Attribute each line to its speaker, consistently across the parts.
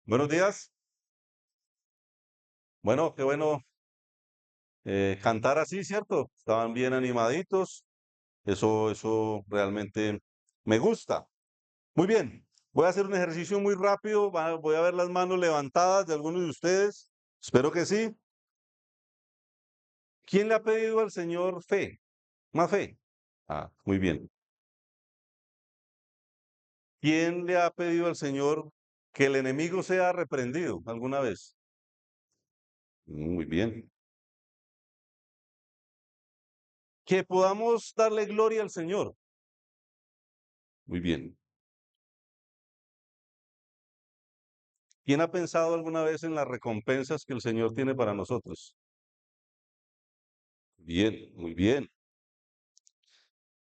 Speaker 1: Buenos días. Bueno, qué bueno cantar así, ¿cierto? Estaban bien animaditos. Eso realmente me gusta. Muy bien. Voy a hacer un ejercicio muy rápido. Voy a ver las manos levantadas de algunos de ustedes. Espero que sí. ¿Quién le ha pedido al Señor fe? Más fe. Muy bien. ¿Quién le ha pedido al Señor que el enemigo sea reprendido alguna vez? Muy bien. Que podamos darle gloria al Señor. Muy bien. ¿Quién ha pensado alguna vez en las recompensas que el Señor tiene para nosotros? Bien, muy bien.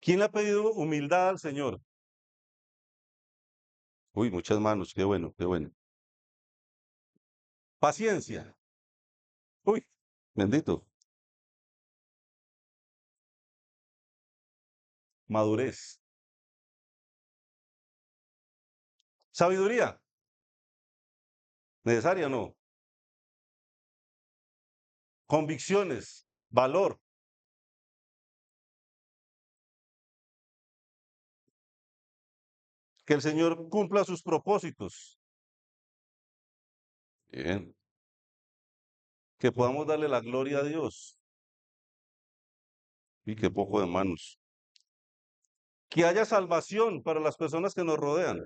Speaker 1: ¿Quién le ha pedido humildad al Señor? Uy, muchas manos, qué bueno, qué bueno. Paciencia. Uy, bendito. Madurez. Sabiduría. Necesaria o no. Convicciones. Valor. Que el Señor cumpla sus propósitos. Bien. Que podamos darle la gloria a Dios. Y qué poco de manos. Que haya salvación para las personas que nos rodean.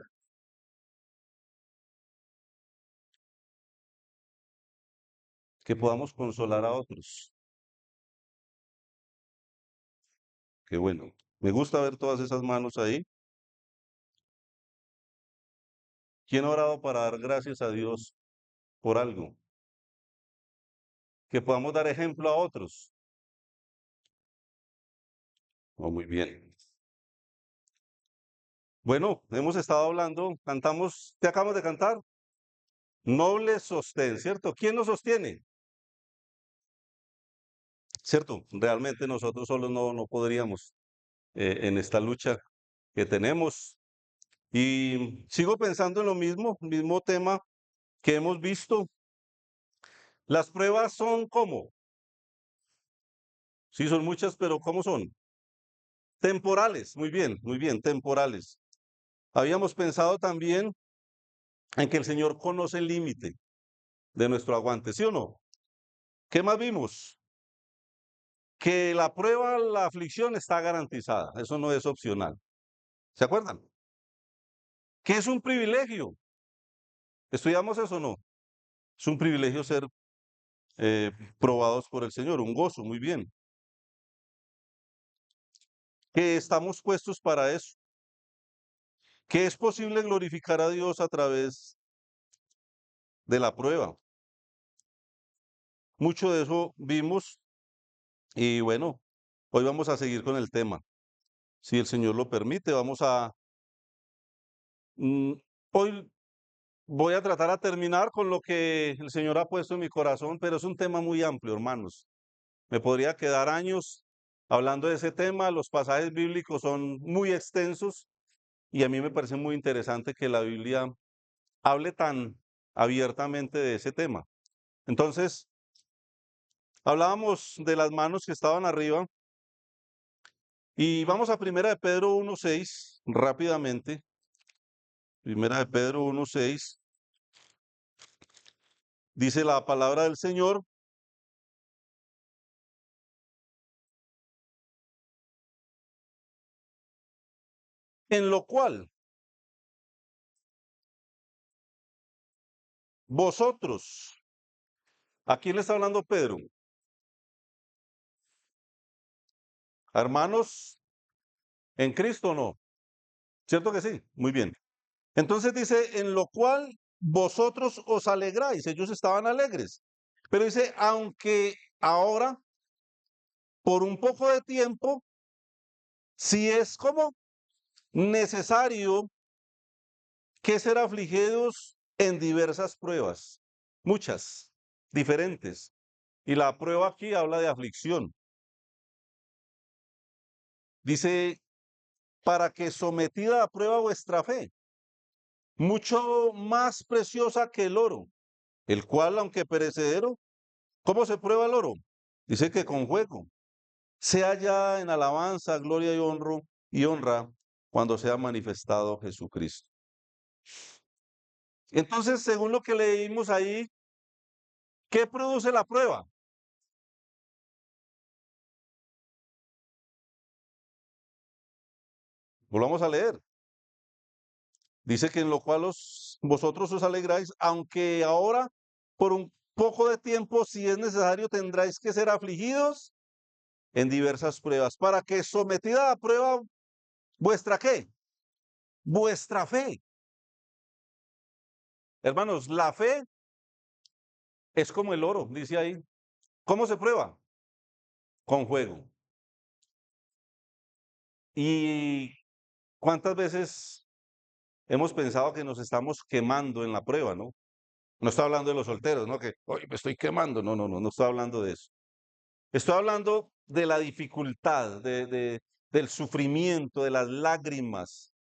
Speaker 1: Que podamos consolar a otros. Qué bueno. Me gusta ver todas esas manos ahí. ¿Quién ha orado para dar gracias a Dios por algo? Que podamos dar ejemplo a otros. Oh, muy bien. Bueno, hemos estado hablando, cantamos, ¿te acabamos de cantar? Noble sostén, ¿cierto? ¿Quién nos sostiene? ¿Cierto? Realmente nosotros solos no podríamos en esta lucha que tenemos. Y sigo pensando en lo mismo tema que hemos visto. Las pruebas son ¿cómo? Sí, son muchas, pero ¿cómo son? Temporales, muy bien, temporales. Habíamos pensado también en que el Señor conoce el límite de nuestro aguante, ¿sí o no? ¿Qué más vimos? Que la prueba, la aflicción está garantizada, eso no es opcional. ¿Se acuerdan? Que es un privilegio. ¿Estudiamos eso o no? Es un privilegio ser eh, probados por el Señor, un gozo, muy bien. Que estamos puestos para eso. Que es posible glorificar a Dios a través de la prueba. Mucho de eso vimos y bueno, hoy vamos a seguir con el tema. Si el Señor lo permite, vamos a... mm, hoy voy a tratar a terminar con lo que el Señor ha puesto en mi corazón, pero es un tema muy amplio, hermanos. Me podría quedar años hablando de ese tema. Los pasajes bíblicos son muy extensos y a mí me parece muy interesante que la Biblia hable tan abiertamente de ese tema. Entonces, hablábamos de las manos que estaban arriba y vamos a Primera de Pedro 1:6 rápidamente. Primera de Pedro 1:6 dice la palabra del Señor, en lo cual vosotros, ¿a quién le está hablando Pedro? Hermanos, en Cristo no. ¿Cierto que sí? Muy bien. Entonces dice, en lo cual vosotros os alegráis. Ellos estaban alegres. Pero dice, aunque ahora, por un poco de tiempo, si es como necesario que ser afligidos en diversas pruebas, muchas, diferentes. Y la prueba aquí habla de aflicción. Dice, para que sometida a prueba vuestra fe. mucho más preciosa que el oro, el cual, aunque perecedero, ¿cómo se prueba el oro? Dice que con fuego. Sea ya en alabanza, gloria y honra cuando sea manifestado Jesucristo. Entonces, según lo que leímos ahí, ¿qué produce la prueba? Volvamos a leer. Dice que en lo cual vosotros os alegráis, aunque ahora por un poco de tiempo, si es necesario, tendráis que ser afligidos en diversas pruebas, para que sometida a prueba vuestra ¿qué? Vuestra fe. Hermanos, la fe es como el oro, dice ahí. ¿Cómo se prueba? Con fuego. ¿Y cuántas veces hemos pensado que nos estamos quemando en la prueba, no? No estoy hablando de los solteros, ¿no? Que, hoy me estoy quemando. No, no, no, no estoy hablando de eso. Estoy hablando de la dificultad, del sufrimiento, de las lágrimas,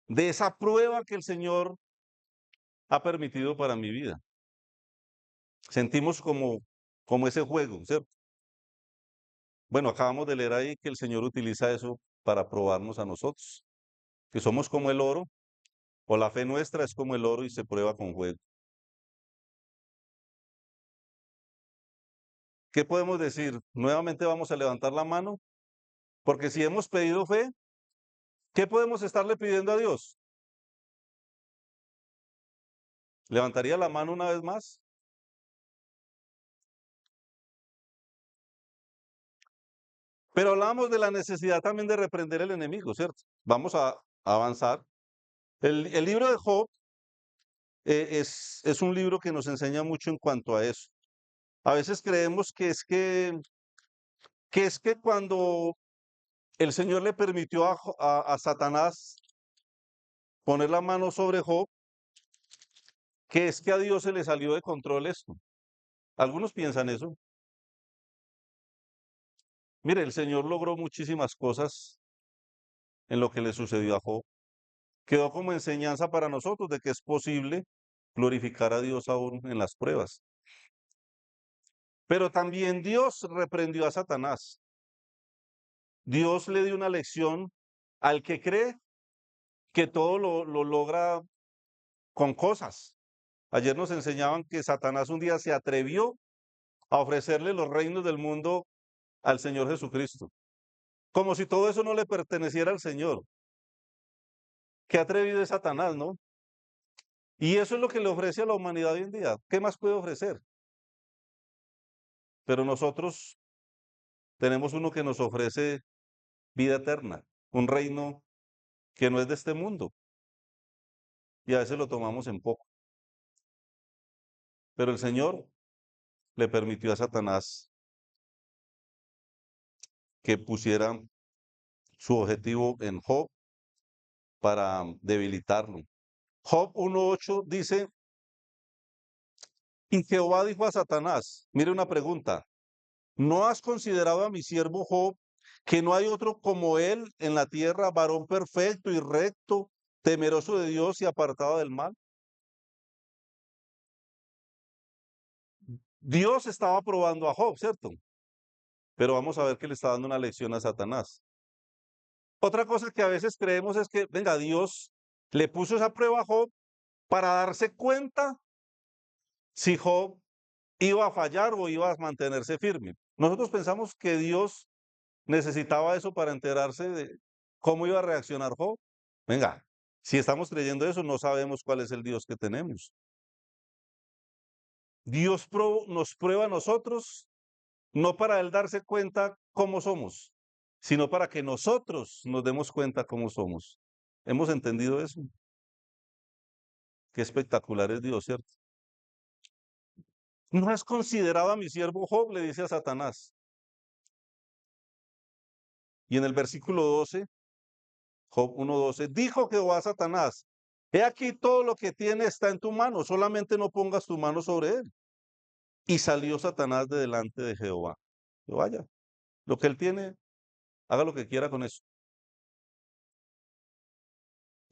Speaker 1: de esa prueba que el Señor ha permitido para mi vida. Sentimos como ese juego, ¿cierto? Bueno, acabamos de leer ahí que el Señor utiliza eso para probarnos a nosotros, que somos como el oro, o la fe nuestra es como el oro y se prueba con fuego. ¿Qué podemos decir? Nuevamente vamos a levantar la mano, porque si hemos pedido fe, ¿qué podemos estarle pidiendo a Dios? ¿Levantaría la mano una vez más? Pero hablábamos de la necesidad también de reprender el enemigo, ¿cierto? Vamos a avanzar. El libro de Job es un libro que nos enseña mucho en cuanto a eso. A veces creemos que es que cuando el Señor le permitió a Satanás poner la mano sobre Job, que es que a Dios se le salió de control esto. Algunos piensan eso. Mire, el Señor logró muchísimas cosas en lo que le sucedió a Job. Quedó como enseñanza para nosotros de que es posible glorificar a Dios aún en las pruebas. Pero también Dios reprendió a Satanás. Dios le dio una lección al que cree que todo lo logra con cosas. Ayer nos enseñaban que Satanás un día se atrevió a ofrecerle los reinos del mundo al Señor Jesucristo, como si todo eso no le perteneciera al Señor. Qué atrevido es Satanás, ¿no? Y eso es lo que le ofrece a la humanidad hoy en día. ¿Qué más puede ofrecer? Pero nosotros tenemos uno que nos ofrece vida eterna, un reino que no es de este mundo, y a veces lo tomamos en poco. Pero el Señor le permitió a Satanás que pusiera su objetivo en Job para debilitarlo. Job 1:8 dice, y Jehová dijo a Satanás, mire una pregunta, ¿no has considerado a mi siervo Job, que no hay otro como él en la tierra, varón perfecto y recto, temeroso de Dios y apartado del mal? Dios estaba probando a Job, ¿cierto? Pero vamos a ver que le está dando una lección a Satanás. Otra cosa que a veces creemos es que, venga, Dios le puso esa prueba a Job para darse cuenta si Job iba a fallar o iba a mantenerse firme. Nosotros pensamos que Dios necesitaba eso para enterarse de cómo iba a reaccionar Job. Venga, si estamos creyendo eso, no sabemos cuál es el Dios que tenemos. Dios nos prueba a nosotros, no para él darse cuenta cómo somos, sino para que nosotros nos demos cuenta cómo somos. ¿Hemos entendido eso? Qué espectacular es Dios, ¿cierto? ¿No has considerado a mi siervo Job? Le dice a Satanás. Y en el versículo 12, Job 1:12, dijo Jehová a Satanás, he aquí todo lo que tiene está en tu mano, solamente no pongas tu mano sobre él. Y salió Satanás de delante de Jehová. Que vaya, lo que él tiene, haga lo que quiera con eso.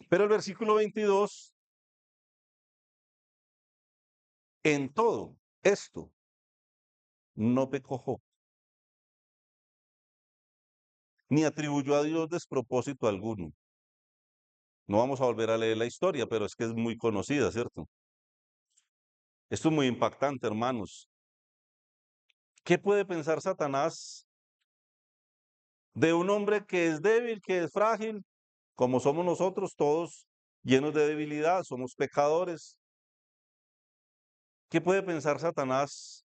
Speaker 1: Pero el versículo 22 En todo esto no pecó Job, ni atribuyó a Dios despropósito alguno. No vamos a volver a leer la historia, pero es que es muy conocida, ¿cierto? Esto es muy impactante, hermanos. ¿Qué puede pensar Satanás de un hombre que es débil, que es frágil, como somos nosotros, todos llenos de debilidad, somos pecadores? ¿Qué puede pensar Satanás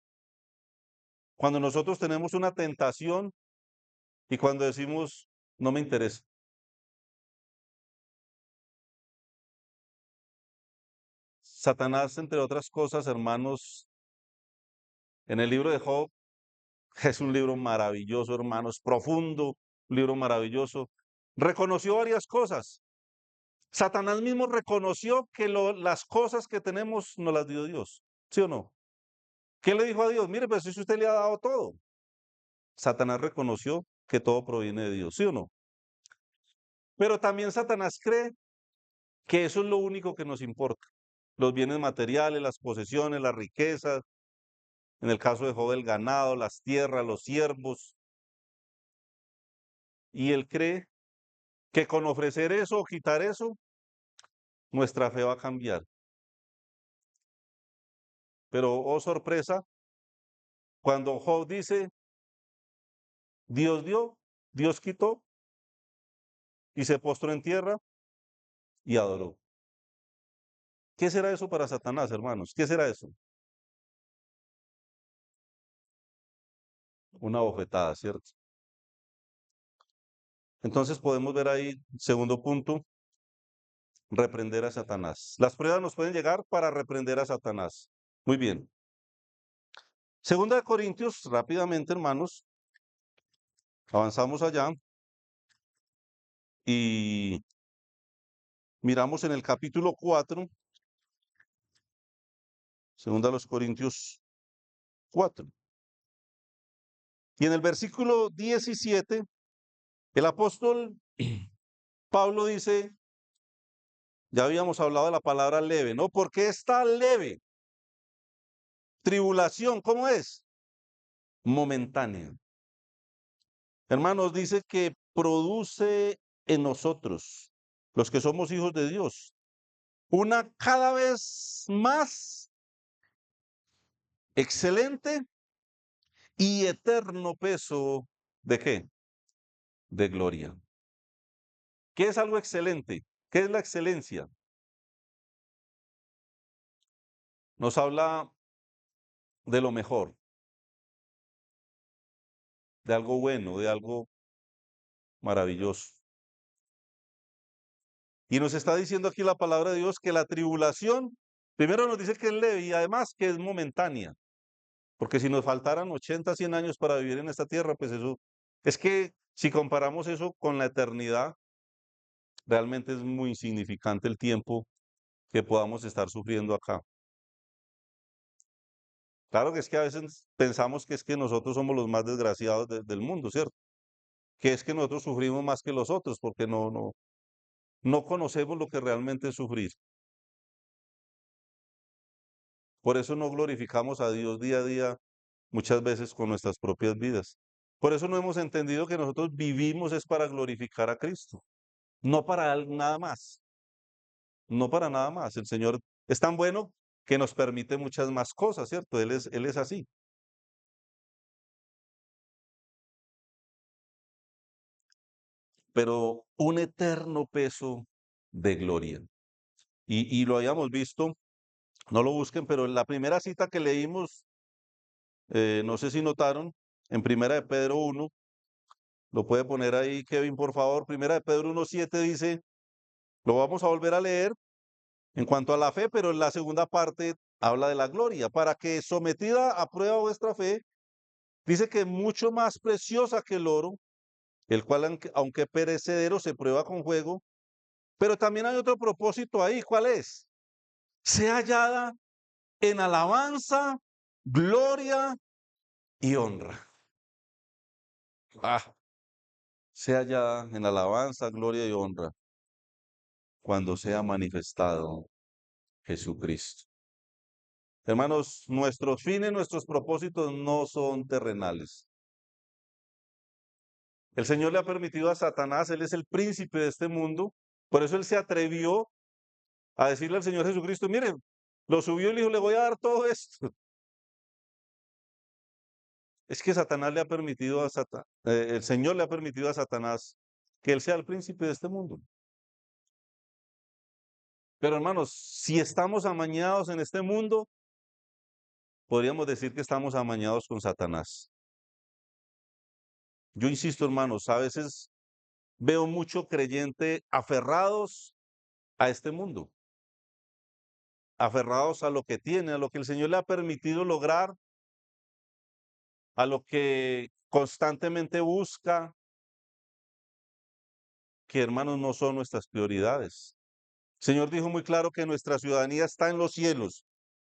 Speaker 1: cuando nosotros tenemos una tentación y cuando decimos, no me interesa? Satanás, entre otras cosas, hermanos, en el libro de Job, es un libro maravilloso, hermanos, profundo, un libro maravilloso, reconoció varias cosas. Satanás mismo reconoció que las cosas que tenemos nos las dio Dios, ¿sí o no? ¿Qué le dijo a Dios? Mire, pues si usted le ha dado todo. Satanás reconoció que todo proviene de Dios, ¿sí o no? Pero también Satanás cree que eso es lo único que nos importa. Los bienes materiales, las posesiones, las riquezas, en el caso de Job, el ganado, las tierras, los siervos. Y él cree que con ofrecer eso o quitar eso, nuestra fe va a cambiar. Pero, oh sorpresa, cuando Job dice, Dios dio, Dios quitó, y se postró en tierra y adoró. ¿Qué será eso para Satanás, hermanos? ¿Qué será eso? Una bofetada, ¿cierto? Entonces podemos ver ahí, segundo punto, reprender a Satanás. Las pruebas nos pueden llegar para reprender a Satanás. Muy bien. Segunda de Corintios, rápidamente, hermanos, avanzamos allá y miramos en el capítulo 4, segunda de los Corintios 4. Y en el versículo 17, el apóstol Pablo dice, ya habíamos hablado de la palabra leve, ¿no? ¿Por qué está leve? Tribulación, ¿cómo es? Momentánea. Hermanos, dice que produce en nosotros, los que somos hijos de Dios, una cada vez más excelente y eterno peso ¿de qué? De gloria. ¿Qué es algo excelente? ¿Qué es la excelencia? Nos habla de lo mejor, de algo bueno, de algo maravilloso. Y nos está diciendo aquí la palabra de Dios que la tribulación, primero nos dice que es leve y además que es momentánea. Porque si nos faltaran 80, 100 años para vivir en esta tierra, pues eso, es que si comparamos eso con la eternidad, realmente es muy insignificante el tiempo que podamos estar sufriendo acá. Claro que es que a veces pensamos que es que nosotros somos los más desgraciados del mundo, ¿cierto? Que es que nosotros sufrimos más que los otros, porque no conocemos lo que realmente es sufrir. Por eso no glorificamos a Dios día a día, muchas veces con nuestras propias vidas. Por eso no hemos entendido que nosotros vivimos es para glorificar a Cristo, no para nada más, no para nada más. El Señor es tan bueno que nos permite muchas más cosas, ¿cierto? Él es así. Pero un eterno peso de gloria. Y lo habíamos visto, no lo busquen, pero en la primera cita que leímos, no sé si notaron, en Primera de Pedro 1, lo puede poner ahí, Kevin, por favor. Primera de Pedro 1:7 dice, lo vamos a volver a leer en cuanto a la fe, pero en la segunda parte habla de la gloria, para que sometida a prueba vuestra fe, dice que es mucho más preciosa que el oro, el cual aunque perecedero se prueba con fuego, pero también hay otro propósito ahí, ¿cuál es? Sea hallada en alabanza, gloria y honra. Ah, sea hallada en alabanza, gloria y honra cuando sea manifestado Jesucristo. Hermanos, nuestros fines, nuestros propósitos no son terrenales. El Señor le ha permitido a Satanás, él es el príncipe de este mundo, por eso él se atrevió a decirle al Señor Jesucristo, mire, lo subió y le dijo, le voy a dar todo esto. Es que Satanás le ha permitido a el Señor le ha permitido a Satanás que él sea el príncipe de este mundo. Pero hermanos, si estamos amañados en este mundo, podríamos decir que estamos amañados con Satanás. Yo insisto, hermanos, a veces veo mucho creyente aferrados a este mundo, aferrados a lo que tiene, a lo que el Señor le ha permitido lograr, a lo que constantemente busca, que hermanos no son nuestras prioridades. El Señor dijo muy claro que nuestra ciudadanía está en los cielos,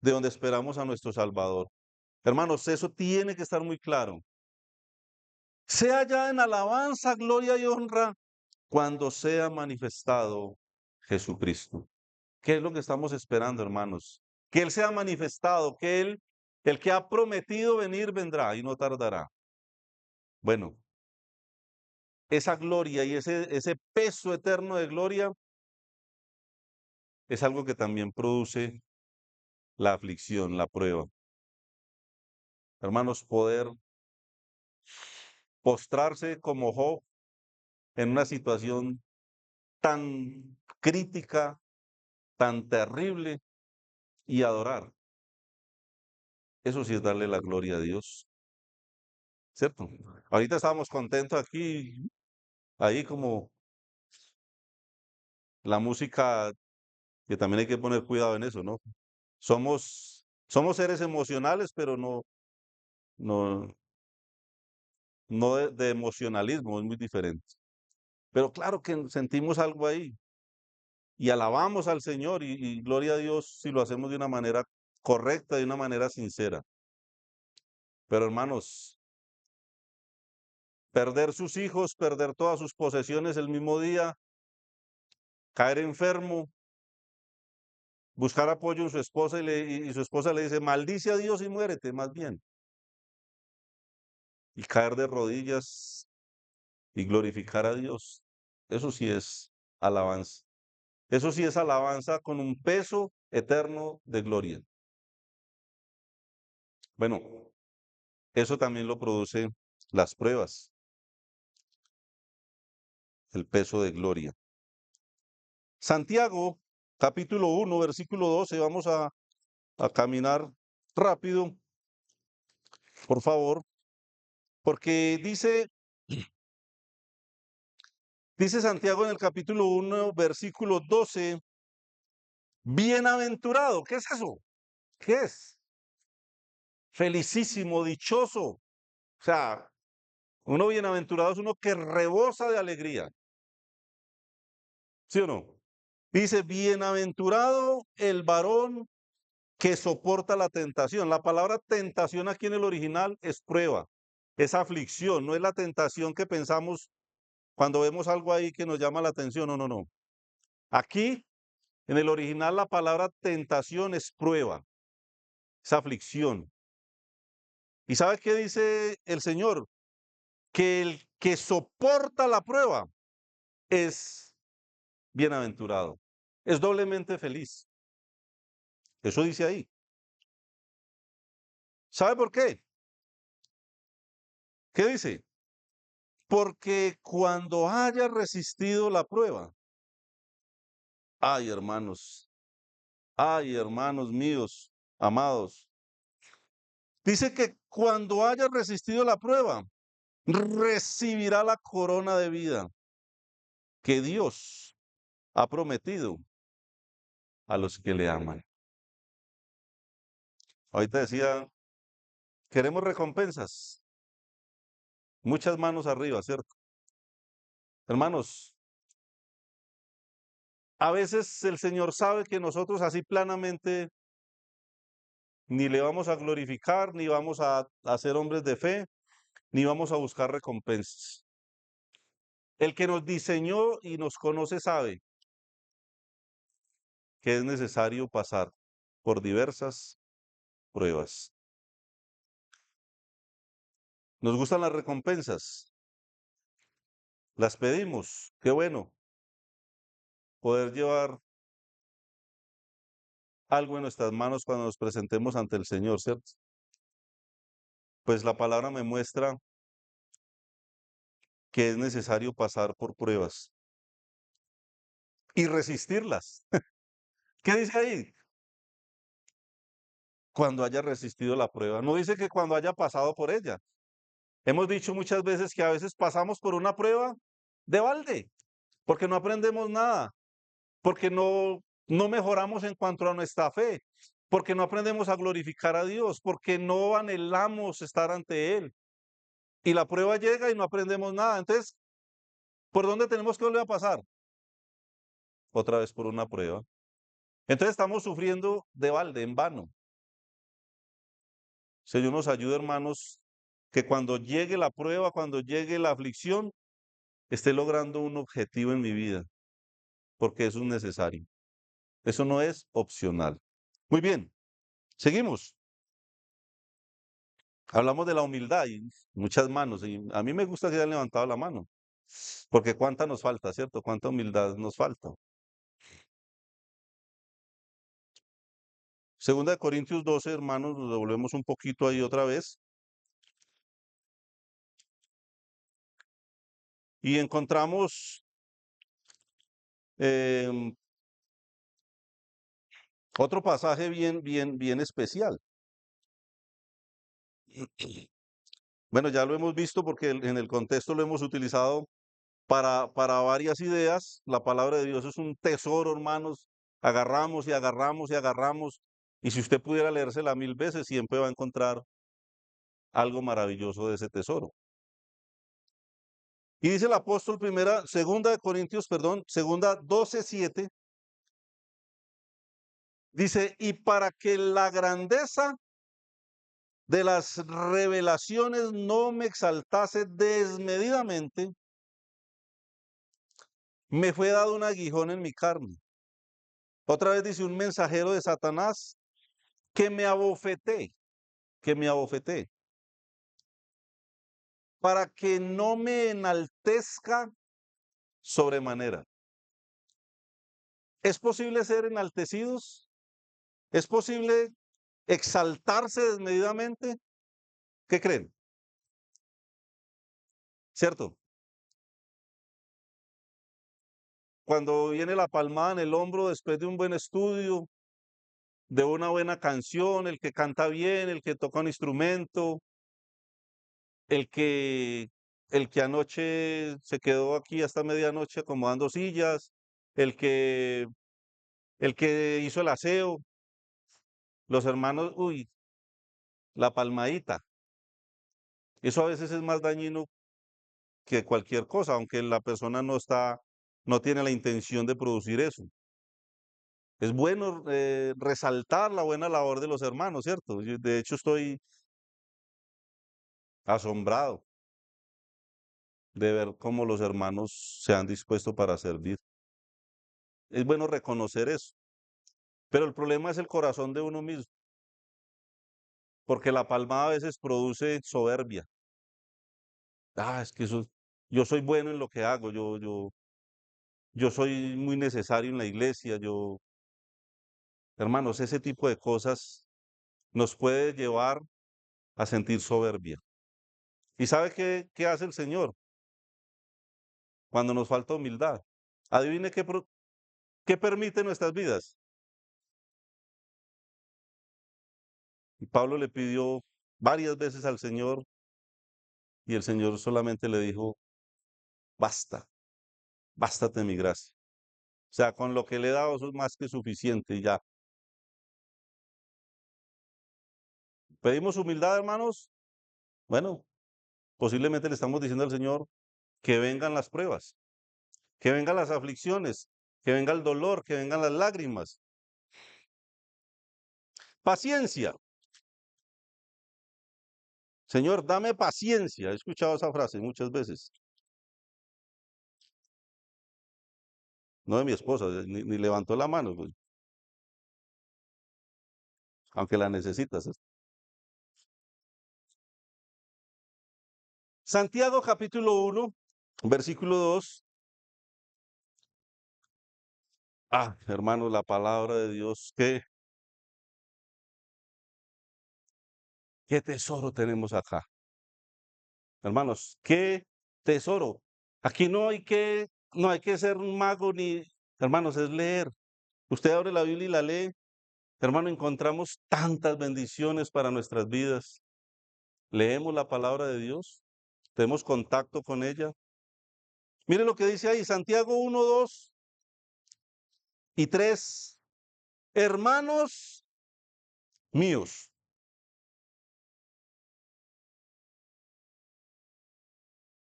Speaker 1: de donde esperamos a nuestro Salvador. Hermanos, eso tiene que estar muy claro. Sea ya en alabanza, gloria y honra cuando sea manifestado Jesucristo. ¿Qué es lo que estamos esperando, hermanos? Que Él sea manifestado, que Él, el que ha prometido venir, vendrá y no tardará. Bueno, esa gloria y ese peso eterno de gloria es algo que también produce la aflicción, la prueba. Hermanos, poder postrarse como Job en una situación tan crítica, tan terrible y adorar. Eso sí es darle la gloria a Dios, ¿cierto? Ahorita estábamos contentos aquí, ahí como la música, que también hay que poner cuidado en eso, ¿no? Somos seres emocionales, pero no, no de emocionalismo, es muy diferente. Pero claro que sentimos algo ahí y alabamos al Señor y gloria a Dios si lo hacemos de una manera correcta, de una manera sincera. Pero hermanos, perder sus hijos, perder todas sus posesiones el mismo día, caer enfermo, buscar apoyo en su esposa y su esposa le dice, maldice a Dios y muérete, más bien. Y caer de rodillas y glorificar a Dios. Eso sí es alabanza. Eso sí es alabanza con un peso eterno de gloria. Bueno, eso también lo produce las pruebas, el peso de gloria. Santiago, capítulo 1, versículo 12, vamos a caminar rápido, por favor, porque dice Santiago en el capítulo 1, versículo 12, bienaventurado, ¿qué es eso? ¿Qué es? Felicísimo, dichoso. O sea, uno bienaventurado es uno que rebosa de alegría. ¿Sí o no? Dice, bienaventurado el varón que soporta la tentación. La palabra tentación aquí en el original es prueba, es aflicción, no es la tentación que pensamos cuando vemos algo ahí que nos llama la atención. No, no, no. Aquí, en el original, la palabra tentación es prueba, es aflicción. ¿Y sabe qué dice el Señor? Que el que soporta la prueba es bienaventurado, es doblemente feliz. Eso dice ahí. ¿Sabe por qué? ¿Qué dice? Porque cuando haya resistido la prueba, ay hermanos míos, amados, dice que cuando haya resistido la prueba, recibirá la corona de vida que Dios ha prometido a los que le aman. Ahorita decía, queremos recompensas, muchas manos arriba, ¿cierto? Hermanos, a veces el Señor sabe que nosotros así planamente ni le vamos a glorificar, ni vamos a ser hombres de fe, ni vamos a buscar recompensas. El que nos diseñó y nos conoce sabe que es necesario pasar por diversas pruebas. Nos gustan las recompensas, las pedimos. Qué bueno poder llevar algo en nuestras manos cuando nos presentemos ante el Señor, ¿cierto? Pues la palabra me muestra que es necesario pasar por pruebas y resistirlas. ¿Qué dice ahí? Cuando haya resistido la prueba. No dice que cuando haya pasado por ella. Hemos dicho muchas veces que a veces pasamos por una prueba de balde, porque no aprendemos nada, porque no mejoramos en cuanto a nuestra fe, porque no aprendemos a glorificar a Dios, porque no anhelamos estar ante Él. Y la prueba llega y no aprendemos nada. Entonces, ¿por dónde tenemos que volver a pasar? Otra vez por una prueba. Entonces estamos sufriendo de balde, en vano. Señor nos ayude, hermanos, que cuando llegue la prueba, cuando llegue la aflicción, esté logrando un objetivo en mi vida, porque eso es necesario. Eso no es opcional. Muy bien, seguimos. Hablamos de la humildad y muchas manos. Y a mí me gusta que hayan levantado la mano, porque cuánta nos falta, ¿cierto? Cuánta humildad nos falta. Segunda de Corintios 12, hermanos, nos devolvemos un poquito ahí otra vez. Y encontramos em, otro pasaje bien especial. Bueno, ya lo hemos visto porque en el contexto lo hemos utilizado para varias ideas. La palabra de Dios es un tesoro, hermanos. Agarramos y agarramos y agarramos. Y si usted pudiera leérsela 1000 veces, siempre va a encontrar algo maravilloso de ese tesoro. Y dice el apóstol segunda de Corintios, perdón, segunda 12:7, dice, y para que la grandeza de las revelaciones no me exaltase desmedidamente, me fue dado un aguijón en mi carne. Otra vez dice un mensajero de Satanás que me abofeté, que me abofeté, para que no me enaltezca sobremanera. ¿Es posible ser enaltecidos? ¿Es posible exaltarse desmedidamente? ¿Qué creen? ¿Cierto? Cuando viene la palmada en el hombro después de un buen estudio, de una buena canción, el que canta bien, el que toca un instrumento, el que, el que anoche se quedó aquí hasta medianoche acomodando sillas, el que, el que hizo el aseo, los hermanos, uy, la palmadita. Eso a veces es más dañino que cualquier cosa, aunque la persona no tiene la intención de producir eso. Es bueno resaltar la buena labor de los hermanos, ¿cierto? Yo, de hecho, estoy asombrado de ver cómo los hermanos se han dispuesto para servir. Es bueno reconocer eso, pero el problema es el corazón de uno mismo, porque la palmada a veces produce soberbia. Es que yo soy bueno en lo que hago, yo soy muy necesario en la iglesia, hermanos, ese tipo de cosas nos puede llevar a sentir soberbia. ¿Y sabe qué hace el Señor cuando nos falta humildad? Adivine qué permite nuestras vidas. Y Pablo le pidió varias veces al Señor y el Señor solamente le dijo, basta, bástate mi gracia. O sea, con lo que le he dado eso es más que suficiente y ya. ¿Pedimos humildad, hermanos? Bueno, posiblemente le estamos diciendo al Señor que vengan las pruebas, que vengan las aflicciones, que venga el dolor, que vengan las lágrimas. Paciencia. Señor, dame paciencia. He escuchado esa frase muchas veces. No de mi esposa, ni levantó la mano, pues. aunque la necesitas. Santiago capítulo 1, versículo 2. Hermanos, la palabra de Dios, qué tesoro tenemos acá. Hermanos, qué tesoro. Aquí no hay que ser un mago ni, hermanos, es leer. Usted abre la Biblia y la lee. Hermano, encontramos tantas bendiciones para nuestras vidas. Leemos la palabra de Dios, tenemos contacto con ella. Mire lo que dice ahí, Santiago 1, 2 y 3. Hermanos míos,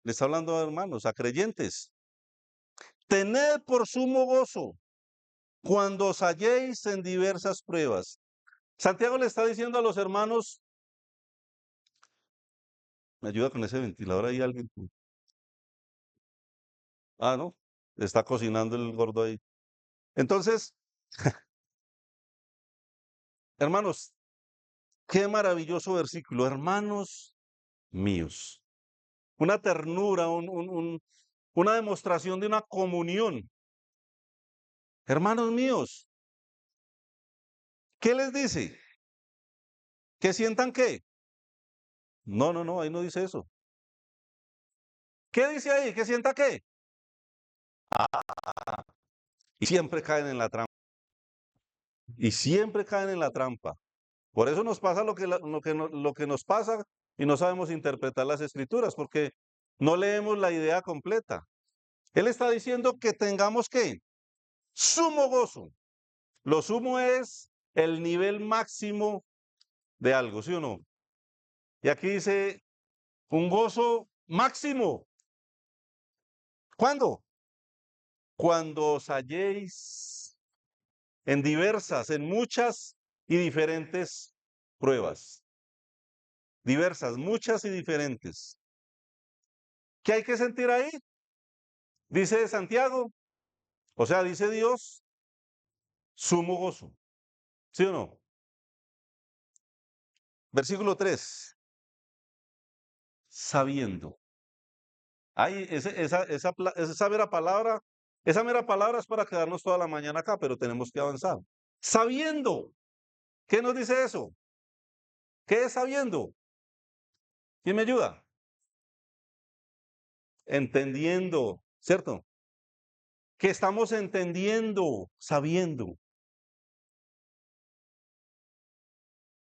Speaker 1: le está hablando a hermanos, a creyentes. Tened por sumo gozo cuando os halléis en diversas pruebas. Santiago le está diciendo a los hermanos, me ayuda con ese ventilador ahí alguien. No, está cocinando el gordo ahí. Entonces, hermanos, qué maravilloso versículo, hermanos míos. Una ternura, una demostración de una comunión. Hermanos míos, ¿qué les dice? ¿Que sientan qué? No, no, no, ahí no dice eso. ¿Qué dice ahí? ¿Que sienta qué? Y siempre caen en la trampa. Y siempre caen en la trampa. Por eso nos pasa lo que nos pasa y no sabemos interpretar las escrituras, porque no leemos la idea completa. Él está diciendo que tengamos que sumo gozo. Lo sumo es el nivel máximo de algo, ¿sí o no? Y aquí dice un gozo máximo. ¿Cuándo? Cuando os halléis en muchas y diferentes pruebas. Diversas, muchas y diferentes. ¿Qué hay que sentir ahí? Dice Santiago, o sea, dice Dios, sumo gozo. ¿Sí o no? Versículo 3. Sabiendo. Esa mera palabra es para quedarnos toda la mañana acá, pero tenemos que avanzar. Sabiendo. ¿Qué nos dice eso? ¿Qué es sabiendo? ¿Quién me ayuda? Entendiendo, ¿cierto? Que estamos entendiendo, sabiendo.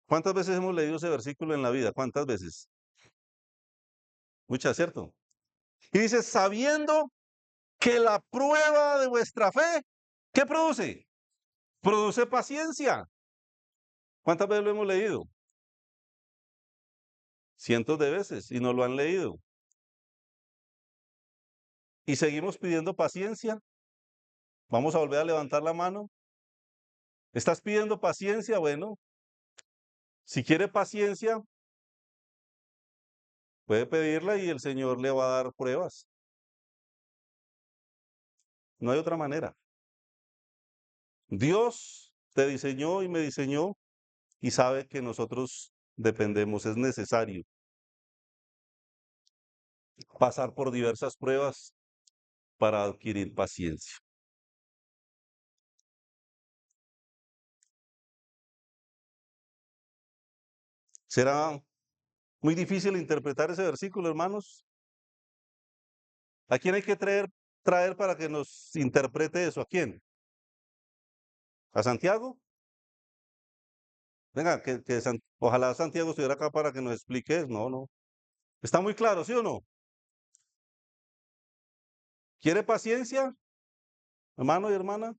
Speaker 1: ¿Cuántas veces hemos leído ese versículo en la vida? ¿Cuántas veces? Muchas, ¿cierto? Y dice, sabiendo que la prueba de vuestra fe, ¿qué produce? Produce paciencia. ¿Cuántas veces lo hemos leído? Cientos de veces y no lo han leído. Y seguimos pidiendo paciencia. Vamos a volver a levantar la mano. ¿Estás pidiendo paciencia? Bueno, si quiere paciencia, puede pedirla y el Señor le va a dar pruebas. No hay otra manera. Dios te diseñó y me diseñó y sabe que nosotros dependemos, es necesario pasar por diversas pruebas para adquirir paciencia. ¿Será muy difícil interpretar ese versículo, hermanos? ¿A quién hay que traer para que nos interprete eso? ¿A quién? ¿A Santiago? Venga, ojalá Santiago estuviera acá para que nos explique. No, no. ¿Está muy claro, sí o no? ¿Quiere paciencia, hermano y hermana?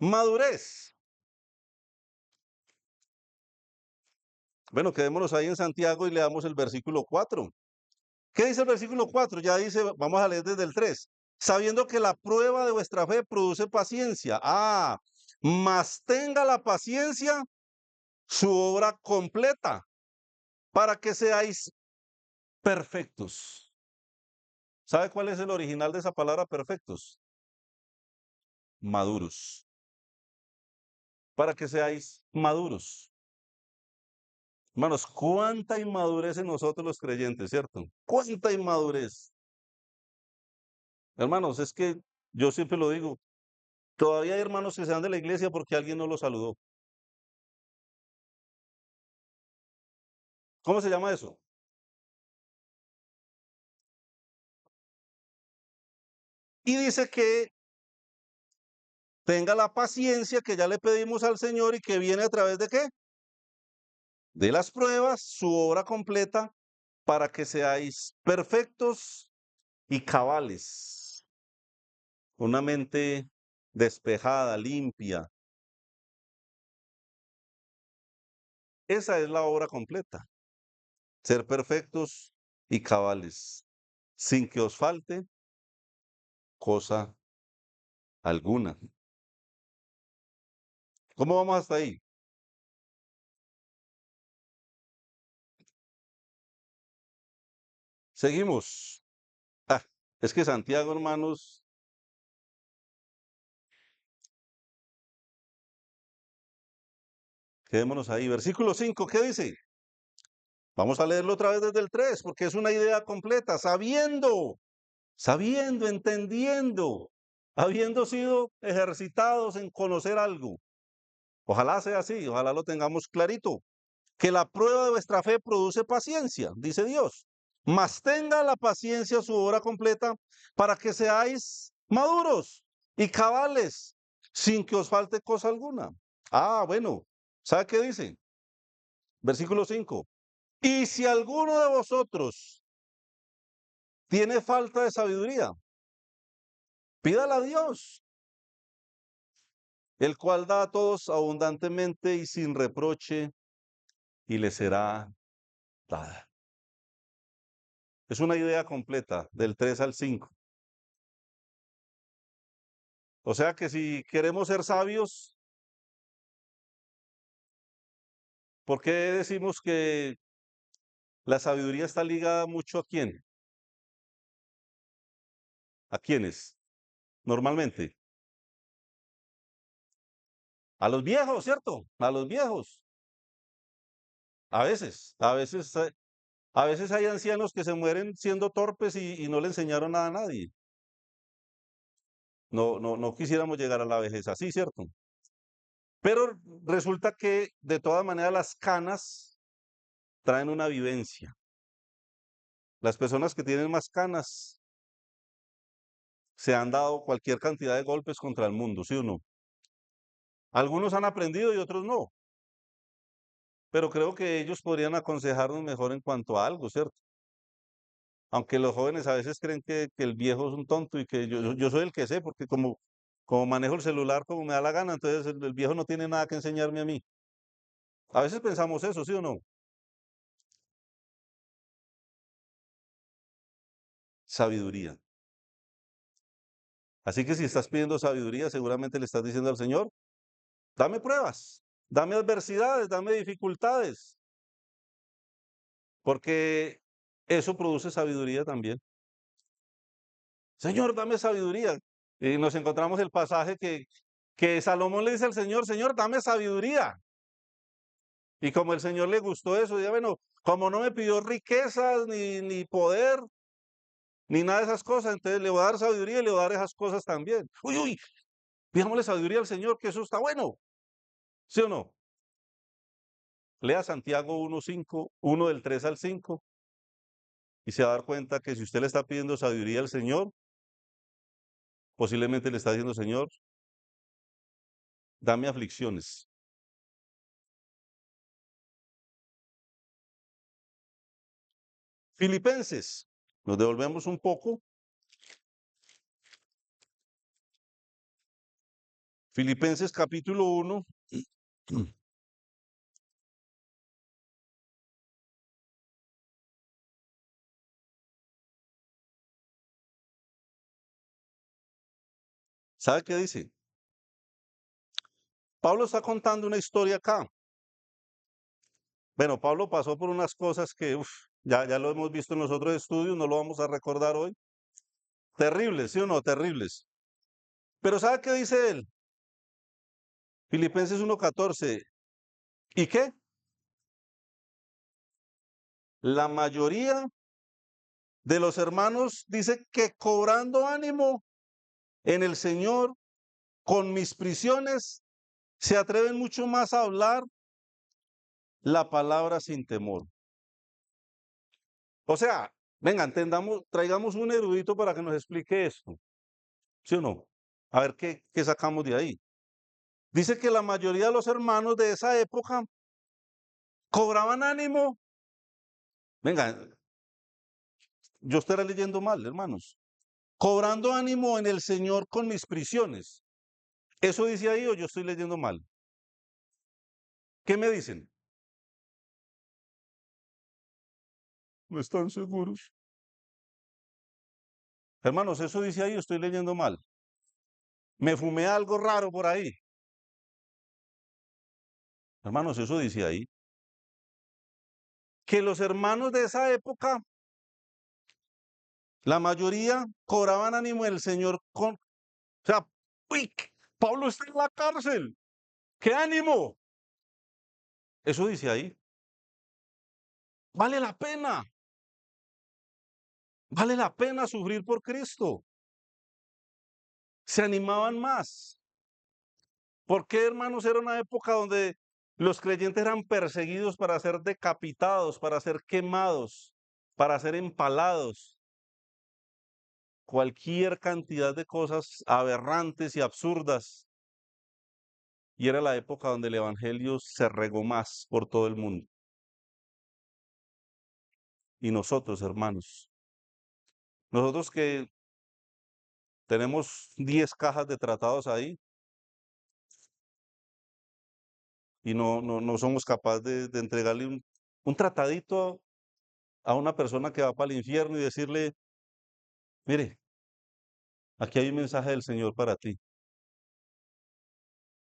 Speaker 1: Madurez. Bueno, quedémonos ahí en Santiago y leamos el versículo 4. ¿Qué dice el versículo 4? Ya dice, vamos a leer desde el 3. Sabiendo que la prueba de vuestra fe produce paciencia. Mas tenga la paciencia su obra completa para que seáis perfectos. ¿Sabe cuál es el original de esa palabra perfectos? Maduros. para que seáis maduros. Hermanos, cuánta inmadurez en nosotros los creyentes, ¿cierto? Cuánta inmadurez. Hermanos, es que yo siempre lo digo, todavía hay hermanos que se van de la iglesia porque alguien no los saludó. ¿Cómo se llama eso? Y dice que tenga la paciencia que ya le pedimos al Señor y que viene a través de qué? De las pruebas, su obra completa, para que seáis perfectos y cabales. Una mente despejada, limpia. Esa es la obra completa. Ser perfectos y cabales, sin que os falte cosa alguna. ¿Cómo vamos hasta ahí? Seguimos. Ah, es que Santiago, hermanos, quedémonos ahí. Versículo 5, ¿qué dice? Vamos a leerlo otra vez desde el 3, porque es una idea completa, sabiendo, entendiendo, habiendo sido ejercitados en conocer algo. Ojalá sea así, ojalá lo tengamos clarito. Que la prueba de vuestra fe produce paciencia, dice Dios. Mas tenga la paciencia su obra completa para que seáis maduros y cabales, sin que os falte cosa alguna. Ah, bueno, ¿sabe qué dice? Versículo 5. Y si alguno de vosotros tiene falta de sabiduría, pídala a Dios, el cual da a todos abundantemente y sin reproche, y le será dada. Es una idea completa, del 3 al 5. O sea que si queremos ser sabios, ¿por qué decimos que la sabiduría está ligada mucho a quién? ¿A quiénes? Normalmente. A los viejos, ¿cierto? A los viejos. A veces hay ancianos que se mueren siendo torpes y no le enseñaron nada a nadie. No quisiéramos llegar a la vejez así, ¿cierto? Pero resulta que de todas maneras las canas traen una vivencia. Las personas que tienen más canas se han dado cualquier cantidad de golpes contra el mundo, ¿sí o no? Algunos han aprendido y otros no, pero creo que ellos podrían aconsejarnos mejor en cuanto a algo, ¿cierto? Aunque los jóvenes a veces creen que el viejo es un tonto y que yo soy el que sé, porque como manejo el celular como me da la gana, entonces el viejo no tiene nada que enseñarme a mí. A veces pensamos eso, ¿sí o no? Sabiduría. Así que si estás pidiendo sabiduría, seguramente le estás diciendo al Señor, dame pruebas, dame adversidades, dame dificultades, porque eso produce sabiduría también. Señor, dame sabiduría. Y nos encontramos el pasaje que Salomón le dice al Señor, Señor, dame sabiduría. Y como el Señor le gustó eso, dice, bueno, como no me pidió riquezas, ni poder, ni nada de esas cosas, entonces le voy a dar sabiduría y le voy a dar esas cosas también. Uy, uy, pidámosle sabiduría al Señor, que eso está bueno. ¿Sí o no? Lea Santiago 1:5, 1 del 3 al 5, y se va a dar cuenta que si usted le está pidiendo sabiduría al Señor, posiblemente le está diciendo, Señor, dame aflicciones. Filipenses, nos devolvemos un poco. Filipenses capítulo 1. ¿Sabe qué dice? Pablo está contando una historia acá. Bueno, Pablo pasó por unas cosas que ya lo hemos visto en los otros estudios, no lo vamos a recordar hoy. Terribles, ¿sí o no? Terribles. Pero ¿sabe qué dice él? Filipenses 1:14. ¿Y qué? La mayoría de los hermanos dice que cobrando ánimo en el Señor con mis prisiones, se atreven mucho más a hablar la palabra sin temor. O sea, venga, entendamos, traigamos un erudito para que nos explique esto, ¿sí o no? A ver qué sacamos de ahí. Dice que la mayoría de los hermanos de esa época cobraban ánimo. Venga, yo estaré leyendo mal, hermanos. Cobrando ánimo en el Señor con mis prisiones. ¿Eso dice ahí o yo estoy leyendo mal? ¿Qué me dicen? No están seguros. Hermanos, ¿eso dice ahí o estoy leyendo mal? Me fumé algo raro por ahí. Hermanos, eso dice ahí. Que los hermanos de esa época, la mayoría cobraban ánimo en el Señor con, o sea, uy, Pablo está en la cárcel. ¡Qué ánimo! Eso dice ahí. Vale la pena. Vale la pena sufrir por Cristo. Se animaban más. ¿Por qué, hermanos? Era una época donde los creyentes eran perseguidos para ser decapitados, para ser quemados, para ser empalados. Cualquier cantidad de cosas aberrantes y absurdas. Y era la época donde el evangelio se regó más por todo el mundo. Y nosotros, hermanos, nosotros que tenemos 10 cajas de tratados ahí y no somos capaces de entregarle un tratadito a una persona que va para el infierno y decirle, mire, aquí hay un mensaje del Señor para ti.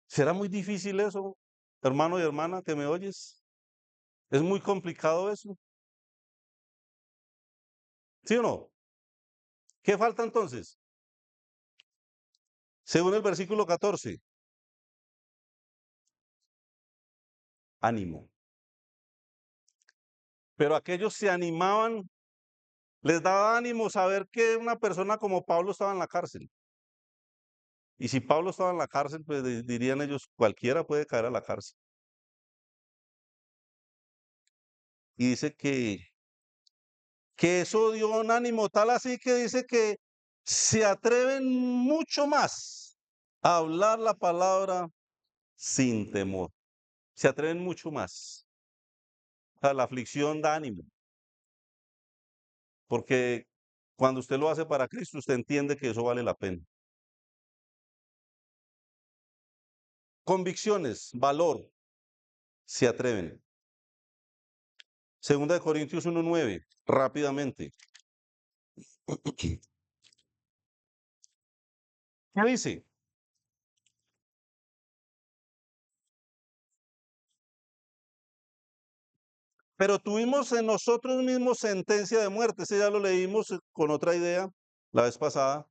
Speaker 1: ¿Será muy difícil eso, hermano y hermana, que me oyes? ¿Es muy complicado eso? ¿Sí o no? ¿Qué falta entonces? Según el versículo 14, ánimo. Pero aquellos se animaban, les daba ánimo saber que una persona como Pablo estaba en la cárcel. Y si Pablo estaba en la cárcel, pues dirían ellos, cualquiera puede caer a la cárcel. Y dice que eso dio un ánimo tal así que dice que se atreven mucho más a hablar la palabra sin temor. Se atreven mucho más. O sea, la aflicción da ánimo. Porque cuando usted lo hace para Cristo, usted entiende que eso vale la pena. Convicciones, valor, se atreven. Segunda de Corintios 1:9, rápidamente. ¿Qué dice? Pero tuvimos en nosotros mismos sentencia de muerte. Ese ya lo leímos con otra idea la vez pasada.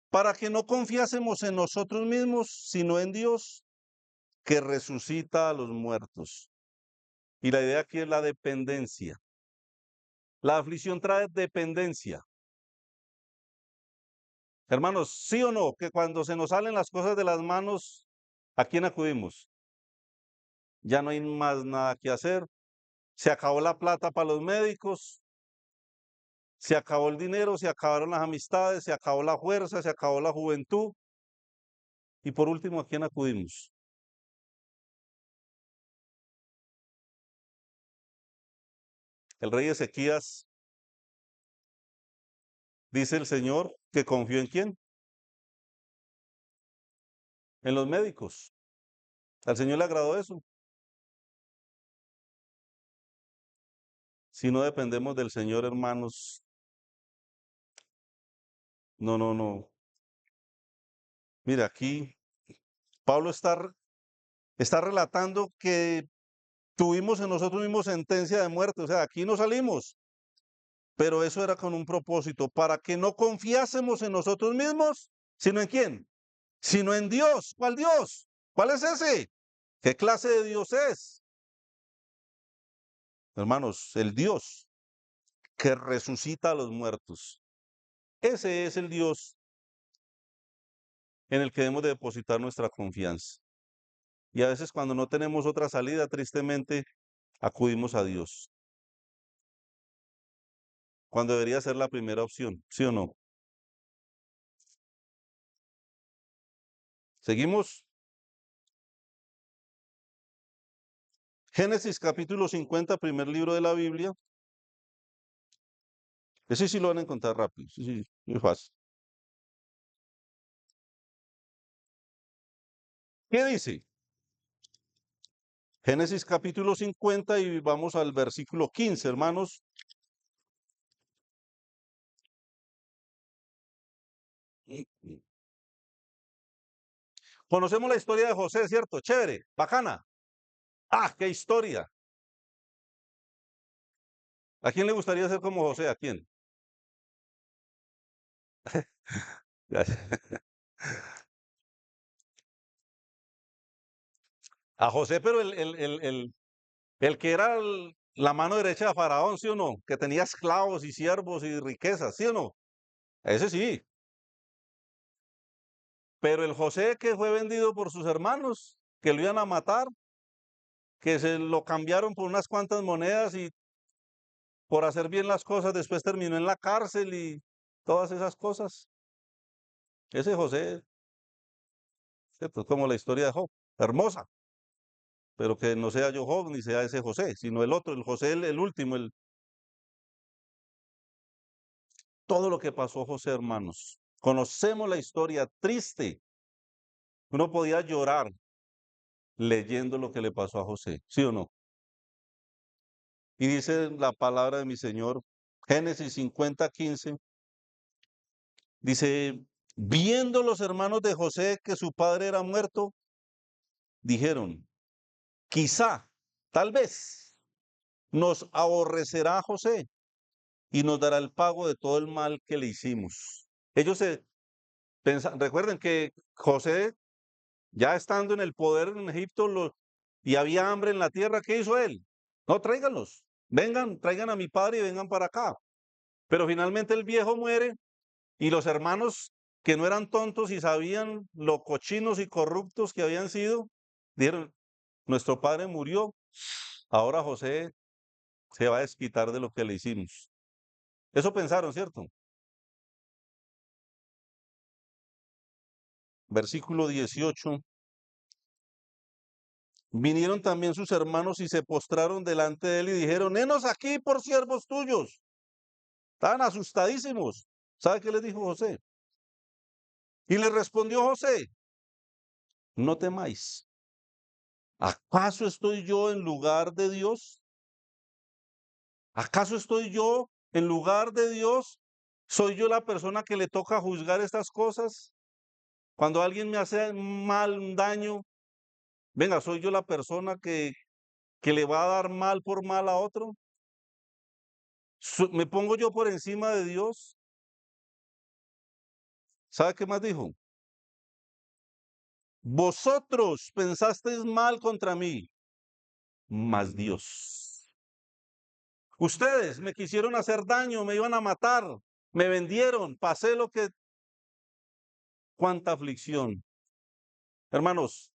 Speaker 1: Para que no confiásemos en nosotros mismos, sino en Dios, que resucita a los muertos. Y la idea aquí es la dependencia. La aflicción trae dependencia. Hermanos, ¿sí o no? Que cuando se nos salen las cosas de las manos, ¿a quién acudimos? Ya no hay más nada que hacer. Se acabó la plata para los médicos, se acabó el dinero, se acabaron las amistades, se acabó la fuerza, se acabó la juventud. Y por último, ¿a quién acudimos? El rey Ezequías, dice el Señor, que confió en quién? En los médicos. Al Señor le agradó eso. Si no dependemos del Señor, hermanos, no. Mira, aquí Pablo está relatando que tuvimos en nosotros mismos sentencia de muerte. O sea, aquí no salimos. Pero eso era con un propósito, para que no confiásemos en nosotros mismos, sino en quién, sino en Dios. ¿Cuál Dios? ¿Cuál es ese? ¿Qué clase de Dios es? Hermanos, el Dios que resucita a los muertos. Ese es el Dios en el que debemos de depositar nuestra confianza. Y a veces cuando no tenemos otra salida, tristemente, acudimos a Dios, cuando debería ser la primera opción, ¿sí o no? Seguimos. Génesis capítulo 50, primer libro de la Biblia. Ese sí lo van a encontrar rápido, sí, sí, muy fácil. ¿Qué dice? Génesis capítulo 50 y vamos al versículo 15, hermanos. Conocemos la historia de José, ¿cierto? Chévere, bacana. Ah, qué historia. ¿A quién le gustaría ser como José? ¿A quién? A José, pero el que era la mano derecha de Faraón, ¿sí o no? Que tenía esclavos y siervos y riquezas, ¿sí o no? Ese sí. Pero el José que fue vendido por sus hermanos, que lo iban a matar, que se lo cambiaron por unas cuantas monedas y por hacer bien las cosas, después terminó en la cárcel y todas esas cosas. Ese José, ¿cierto? Es como la historia de Job, hermosa, pero que no sea yo Job ni sea ese José, sino el otro, el José, el último, todo lo que pasó José, hermanos. Conocemos la historia triste. Uno podía llorar leyendo lo que le pasó a José, ¿sí o no? Y dice la palabra de mi Señor, Génesis 50:15, dice, viendo los hermanos de José que su padre era muerto, dijeron, quizá, tal vez, nos aborrecerá José y nos dará el pago de todo el mal que le hicimos. Ellos se pensan, recuerden que José, ya estando en el poder en Egipto, y había hambre en la tierra, ¿qué hizo él? No, tráiganlos, vengan, traigan a mi padre y vengan para acá. Pero finalmente el viejo muere y los hermanos que no eran tontos y sabían lo cochinos y corruptos que habían sido, dijeron, nuestro padre murió, ahora José se va a desquitar de lo que le hicimos. Eso pensaron, ¿cierto? Versículo 18. Vinieron también sus hermanos y se postraron delante de él y dijeron, henos aquí por siervos tuyos. Estaban asustadísimos. ¿Sabe qué les dijo José? Y le respondió José, no temáis. ¿Acaso estoy yo en lugar de Dios? ¿Acaso estoy yo en lugar de Dios? ¿Soy yo la persona que le toca juzgar estas cosas? Cuando alguien me hace mal, un daño, venga, ¿soy yo la persona que le va a dar mal por mal a otro? ¿Me pongo yo por encima de Dios? ¿Sabe qué más dijo? Vosotros pensasteis mal contra mí, mas Dios. Ustedes me quisieron hacer daño, me iban a matar, me vendieron, pasé lo que... Cuánta aflicción. Hermanos,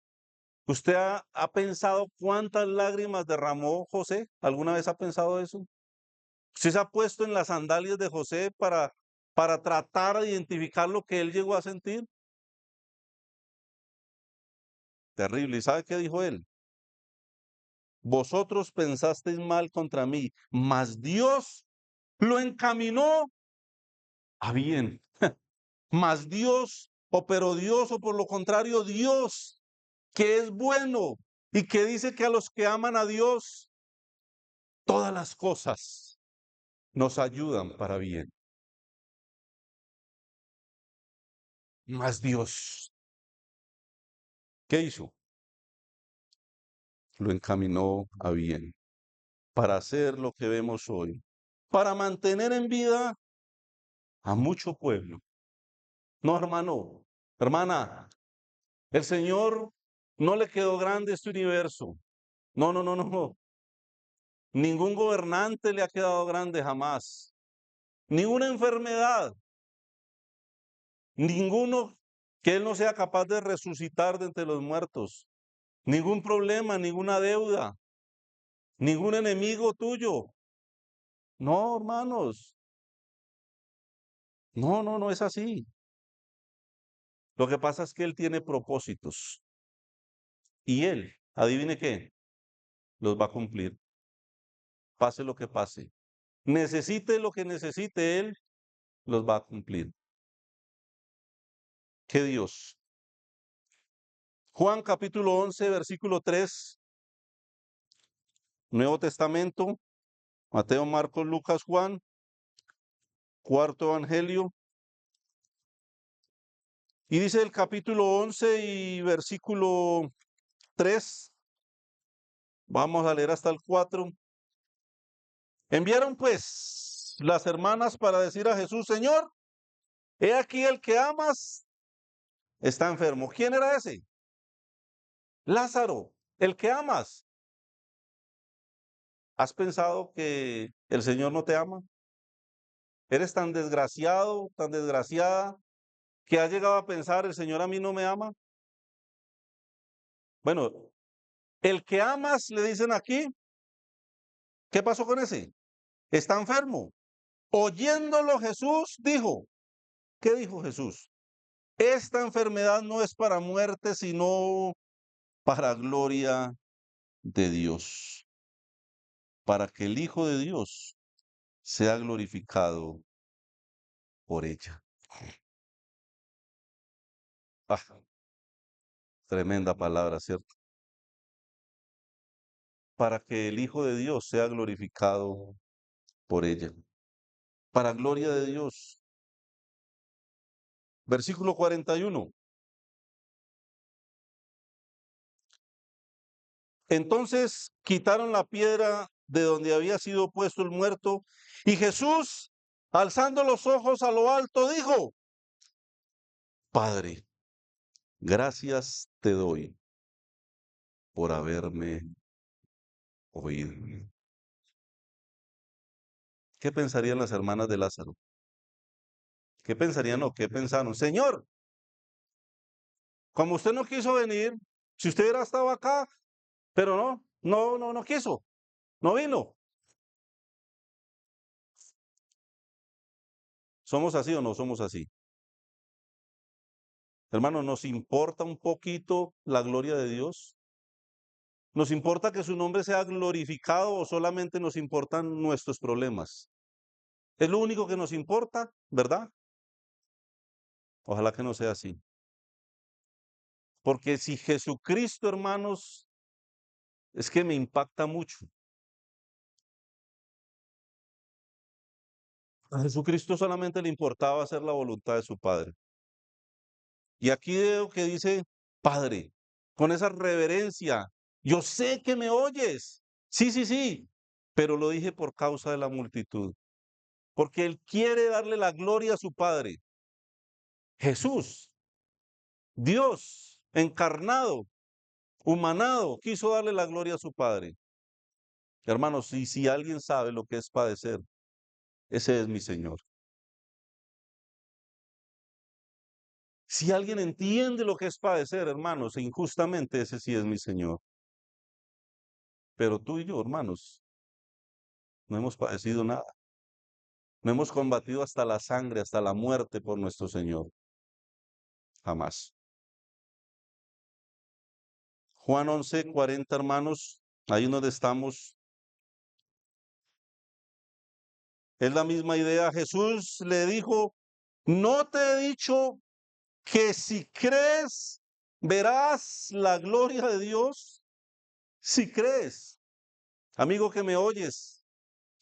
Speaker 1: ¿usted ha pensado cuántas lágrimas derramó José? ¿Alguna vez ha pensado eso? ¿Usted se ha puesto en las sandalias de José para tratar de identificar lo que él llegó a sentir? Terrible. ¿Y sabe qué dijo él? Vosotros pensasteis mal contra mí, mas Dios lo encaminó a bien. Mas Dios, pero Dios, o por lo contrario, Dios, que es bueno y que dice que a los que aman a Dios, todas las cosas nos ayudan para bien. Mas Dios, ¿qué hizo? Lo encaminó a bien para hacer lo que vemos hoy, para mantener en vida a mucho pueblo. No, hermano, hermana, el Señor No le quedó grande este universo. No, no, no, no. Ningún gobernante le ha quedado grande jamás. Ninguna enfermedad. Ninguno que él no sea capaz de resucitar de entre los muertos. Ningún problema, ninguna deuda, ningún enemigo tuyo. No, hermanos. No, no, no es así. Lo que pasa es que él tiene propósitos y él, adivine qué, los va a cumplir, pase lo que pase. Necesite lo que necesite él, los va a cumplir. ¿Qué Dios? Juan capítulo 11, versículo 3, Nuevo Testamento, Mateo, Marcos, Lucas, Juan, cuarto evangelio. Y dice el capítulo 11 y versículo 3, vamos a leer hasta el 4. Enviaron pues las hermanas para decir a Jesús, Señor, he aquí el que amas está enfermo. ¿Quién era ese? Lázaro, el que amas. ¿Has pensado que el Señor no te ama? ¿Eres tan desgraciado, tan desgraciada, que has llegado a pensar, el Señor a mí no me ama? Bueno, el que amas, le dicen aquí, ¿qué pasó con ese? Está enfermo. Oyéndolo Jesús dijo, ¿qué dijo Jesús? Esta enfermedad no es para muerte, sino para gloria de Dios, para que el Hijo de Dios sea glorificado por ella. Ah, tremenda palabra, ¿cierto? Para que el Hijo de Dios sea glorificado por ella, para gloria de Dios. Versículo 41. Entonces quitaron la piedra de donde había sido puesto el muerto, y Jesús, alzando los ojos a lo alto, dijo, Padre, gracias te doy por haberme oído. ¿Qué pensarían las hermanas de Lázaro? ¿Qué pensarían o qué pensaron? Señor, como usted no quiso venir, si usted hubiera estado acá, pero no quiso, no vino. ¿Somos así o no somos así? Hermano, ¿nos importa un poquito la gloria de Dios? ¿Nos importa que su nombre sea glorificado o solamente nos importan nuestros problemas? Es lo único que nos importa, ¿verdad? Ojalá que no sea así. Porque si Jesucristo, hermanos, es que me impacta mucho. A Jesucristo solamente le importaba hacer la voluntad de su Padre. Y aquí veo que dice, Padre, con esa reverencia, yo sé que me oyes. Sí, sí, sí, pero lo dije por causa de la multitud, porque Él quiere darle la gloria a su Padre. Jesús, Dios encarnado, humanado, quiso darle la gloria a su Padre. Hermanos, y si alguien sabe lo que es padecer, ese es mi Señor. Si alguien entiende lo que es padecer, hermanos, injustamente, ese sí es mi Señor. Pero tú y yo, hermanos, no hemos padecido nada. No hemos combatido hasta la sangre, hasta la muerte por nuestro Señor. Jamás. Juan 11:40, hermanos, ahí donde estamos. Es la misma idea. Jesús le dijo, ¿no te he dicho que si crees, verás la gloria de Dios? Si crees, amigo que me oyes,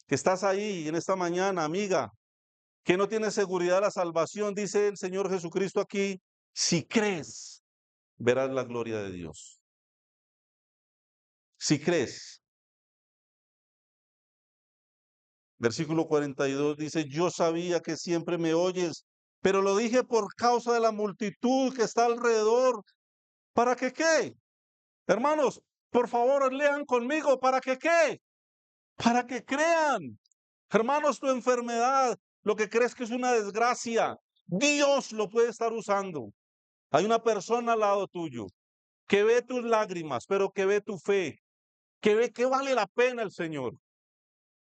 Speaker 1: que estás ahí en esta mañana, amiga, que no tienes seguridad de la salvación, dice el Señor Jesucristo aquí, si crees, verás la gloria de Dios. Si crees. Versículo 42 dice, yo sabía que siempre me oyes, pero lo dije por causa de la multitud que está alrededor. ¿Para que qué? Hermanos, por favor, lean conmigo. ¿Para que qué? Para que crean. Hermanos, tu enfermedad, lo que crees que es una desgracia, Dios lo puede estar usando. Hay una persona al lado tuyo que ve tus lágrimas, pero que ve tu fe, que ve que vale la pena el Señor.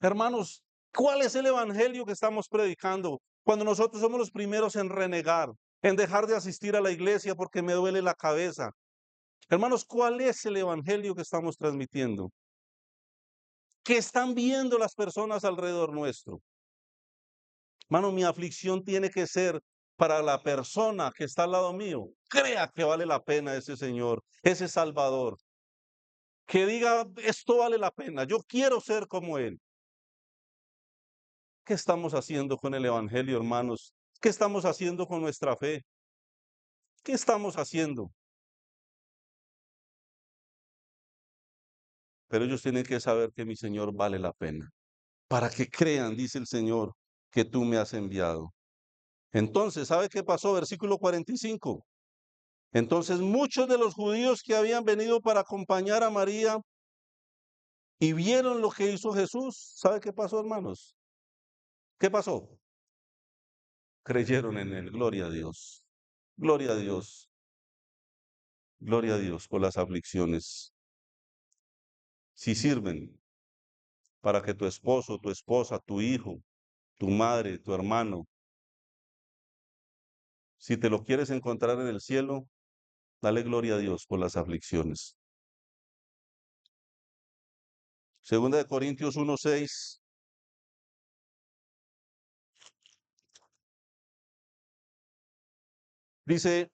Speaker 1: Hermanos, ¿cuál es el evangelio que estamos predicando? Cuando nosotros somos los primeros en renegar, en dejar de asistir a la iglesia porque me duele la cabeza. Hermanos, ¿cuál es el evangelio que estamos transmitiendo? ¿Qué están viendo las personas alrededor nuestro? Hermano, mi aflicción tiene que ser para la persona que está al lado mío. Crea que vale la pena ese Señor, ese Salvador. Que diga, esto vale la pena, yo quiero ser como Él. ¿Qué estamos haciendo con el Evangelio, hermanos? ¿Qué estamos haciendo con nuestra fe? ¿Qué estamos haciendo? Pero ellos tienen que saber que mi Señor vale la pena. Para que crean, dice el Señor, que tú me has enviado. Entonces, ¿sabe qué pasó? Versículo 45. Entonces muchos de los judíos que habían venido para acompañar a María y vieron lo que hizo Jesús, ¿sabe qué pasó, hermanos? ¿Qué pasó? Creyeron en Él. Gloria a Dios. Gloria a Dios. Gloria a Dios por las aflicciones. Si sirven para que tu esposo, tu esposa, tu hijo, tu madre, tu hermano, si te lo quieres encontrar en el cielo, dale gloria a Dios por las aflicciones. Segunda de Corintios 1:6 dice,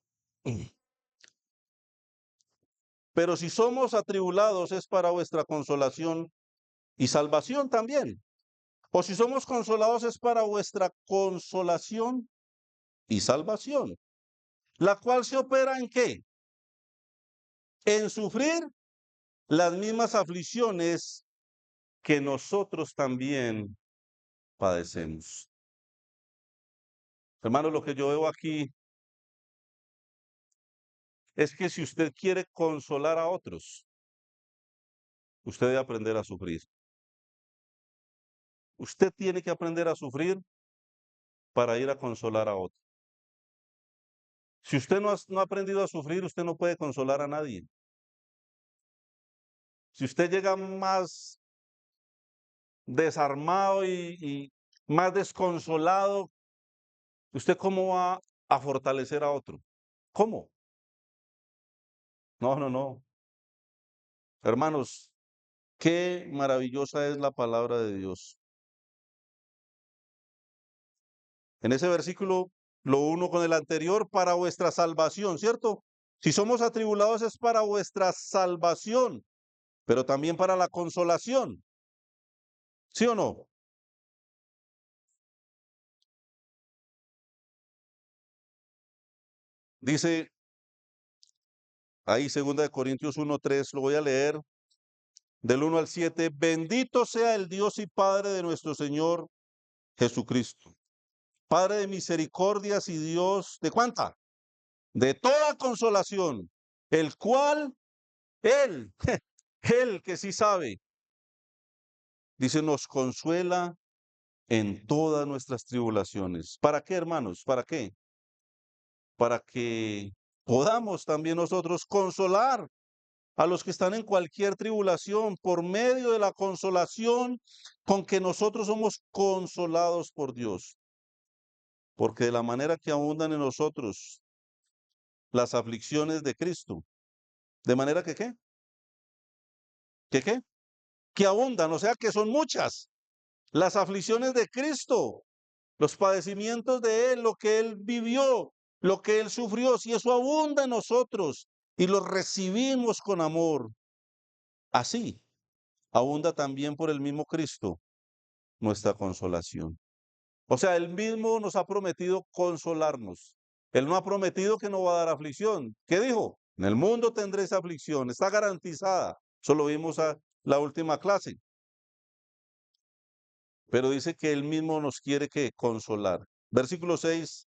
Speaker 1: pero si somos atribulados es para vuestra consolación y salvación también. O si somos consolados es para vuestra consolación y salvación, la cual se opera ¿en qué? En sufrir las mismas aflicciones que nosotros también padecemos. Hermano, lo que yo veo aquí es que si usted quiere consolar a otros, usted debe aprender a sufrir. Usted tiene que aprender a sufrir para ir a consolar a otros. Si usted no ha aprendido a sufrir, usted no puede consolar a nadie. Si usted llega más desarmado y más desconsolado, ¿usted cómo va a fortalecer a otro? ¿Cómo? No, no, no. Hermanos, qué maravillosa es la palabra de Dios. En ese versículo lo uno con el anterior, para vuestra salvación, ¿cierto? Si somos atribulados es para vuestra salvación, pero también para la consolación. ¿Sí o no? Dice ahí 2 Corintios 1:3, lo voy a leer del 1 al 7. Bendito sea el Dios y Padre de nuestro Señor Jesucristo. Padre de misericordias y Dios, ¿de cuánta? De toda consolación, el cual, Él, Él que sí sabe, dice, nos consuela en todas nuestras tribulaciones. ¿Para qué, hermanos? ¿Para qué? Para que podamos también nosotros consolar a los que están en cualquier tribulación por medio de la consolación con que nosotros somos consolados por Dios. Porque de la manera que abundan en nosotros las aflicciones de Cristo, de manera que ¿qué? ¿Que qué? Que abundan, o sea que son muchas. Las aflicciones de Cristo, los padecimientos de Él, lo que Él vivió, lo que Él sufrió, si eso abunda en nosotros y lo recibimos con amor, así abunda también por el mismo Cristo nuestra consolación. O sea, Él mismo nos ha prometido consolarnos. Él no ha prometido que no va a dar aflicción. ¿Qué dijo? En el mundo tendréis aflicción, está garantizada. Eso lo vimos a la última clase. Pero dice que Él mismo nos quiere que consolar. Versículo 6.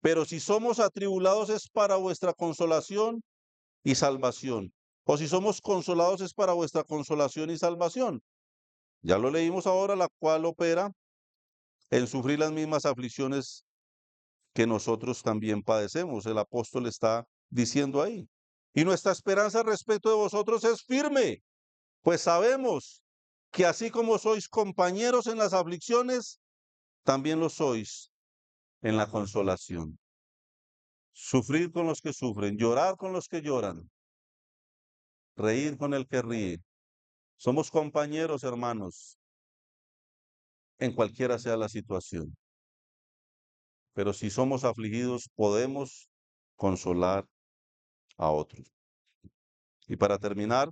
Speaker 1: Pero si somos atribulados es para vuestra consolación y salvación. O si somos consolados es para vuestra consolación y salvación. Ya lo leímos ahora, la cual opera en sufrir las mismas aflicciones que nosotros también padecemos. El apóstol está diciendo ahí. Y nuestra esperanza respecto de vosotros es firme, pues sabemos que así como sois compañeros en las aflicciones, también lo sois en la consolación. Sufrir con los que sufren, llorar con los que lloran, reír con el que ríe. Somos compañeros, hermanos, en cualquiera sea la situación. Pero si somos afligidos, podemos consolar a otros. Y para terminar,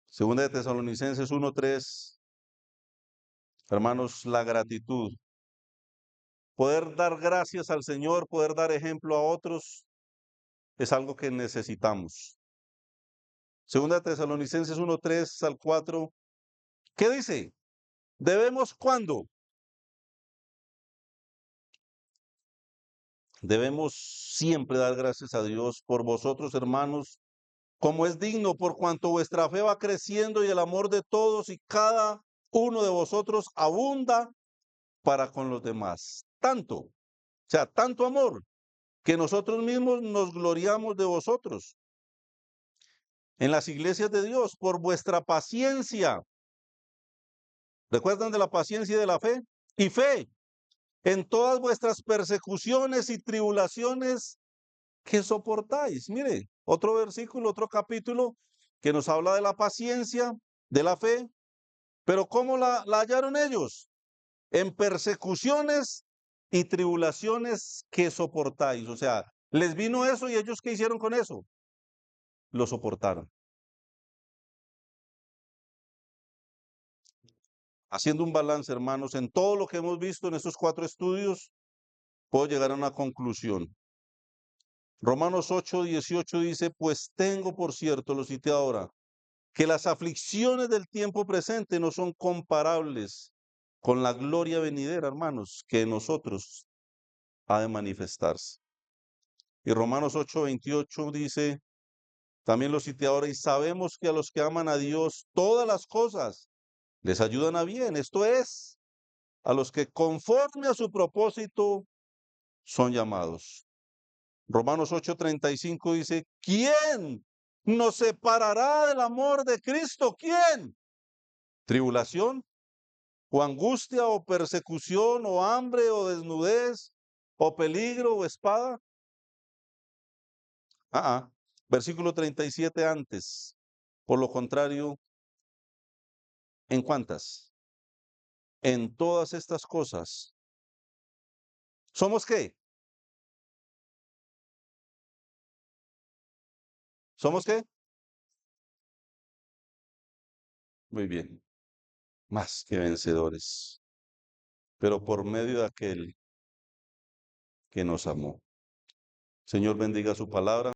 Speaker 1: segunda de Tesalonicenses 1:3, hermanos, la gratitud. Poder dar gracias al Señor, poder dar ejemplo a otros, es algo que necesitamos. Segunda de Tesalonicenses 1:3 al 4, ¿qué dice? Debemos, ¿cuándo? Debemos siempre dar gracias a Dios por vosotros, hermanos, como es digno, por cuanto vuestra fe va creciendo y el amor de todos y cada uno de vosotros abunda para con los demás. Tanto, o sea, tanto amor, que nosotros mismos nos gloriamos de vosotros en las iglesias de Dios por vuestra paciencia. ¿Recuerdan de la paciencia y de la fe? Y fe en todas vuestras persecuciones y tribulaciones que soportáis. Mire, otro versículo, otro capítulo que nos habla de la paciencia, de la fe, pero ¿cómo la hallaron ellos? En persecuciones y tribulaciones que soportáis. O sea, les vino eso y ellos ¿qué hicieron con eso? Lo soportaron. Haciendo un balance, hermanos, en todo lo que hemos visto en estos 4 estudios, puedo llegar a una conclusión. Romanos 8:18 dice, pues tengo por cierto, lo cité ahora, que las aflicciones del tiempo presente no son comparables con la gloria venidera, hermanos, que en nosotros ha de manifestarse. Y Romanos 8:28 dice, también lo cité ahora, y sabemos que a los que aman a Dios, todas las cosas les ayudan a bien. Esto es, a los que conforme a su propósito son llamados. Romanos 8:35 dice, ¿quién nos separará del amor de Cristo? ¿Quién? ¿Tribulación? ¿O angustia? ¿O persecución? ¿O hambre? ¿O desnudez? ¿O peligro? ¿O espada? Versículo 37 antes. Por lo contrario, ¿en cuántas? En todas estas cosas. ¿Somos qué? ¿Somos qué? Muy bien. Más que vencedores. Pero por medio de aquel que nos amó. Señor, bendiga su palabra.